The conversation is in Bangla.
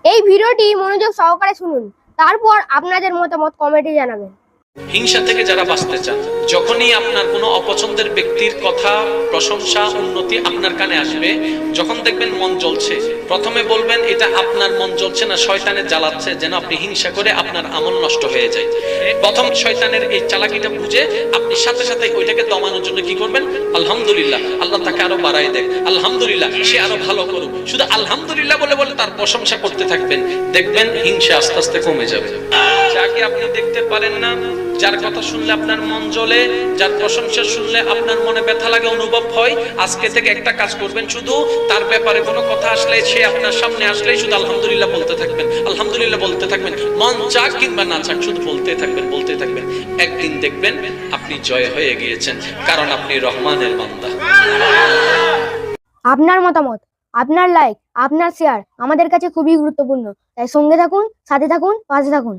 এই ভিডিওটি মনোযোগ সহকারে শুনুন, তারপর আপনাদের মতামত কমেন্টে জানাবেন। হিংসা থেকে যারা বাঁচতে চান, যখনই আপনার কোনো অপছন্দের ব্যক্তির কথা, প্রশংসা, উন্নতি আপনার কানে আসবে, যখন দেখবেন মন জ্বলছে, প্রথমে বলবেন এটা আপনার মন জ্বলছে না, শয়তানের জ্বালাচ্ছে, যেন আপনি হিংসা করে আপনার আমল নষ্ট হয়ে যায়। প্রথম শয়তানের এই চালাকিটা বুঝে আপনি সাথে সাথে ওইটাকে দমানোর জন্য কি করবেন? আলহামদুলিল্লাহ, আল্লাহ তাকে আরো বাড়াই দেখ, আলহামদুলিল্লাহ সে আরো ভালো করুক, শুধু আলহামদুলিল্লাহ বলে বলে তার প্রশংসা করতে থাকবেন। দেখবেন হিংসা আস্তে আস্তে কমে যাবে। যাকে আপনি দেখতে পারেন না, যার কথা শুনলে আপনার মন জ্বলে, যার প্রশংসা শুনলে আপনার মনে ব্যথা লাগে, অনুভব হয়, আজকে থেকে একটা কাজ করবেন, শুধু তার ব্যাপারে কোনো কথা আসলে, সে আপনার সামনে আসলেই শুধু আলহামদুলিল্লাহ বলতে থাকবেন, আলহামদুলিল্লাহ বলতে থাকবেন, মন চাক কিংবা না চাক শুধু বলতে থাকবেন, বলতে থাকবেন। একদিন দেখবেন আপনি জয় হয়ে গিয়েছেন, কারণ আপনি রহমানের বান্দা। আপনার মতামত, আপনার লাইক, আপনার শেয়ার আমাদের কাছে খুবই গুরুত্বপূর্ণ। তাই সঙ্গে থাকুন, সাথে থাকুন, পাশে থাকুন।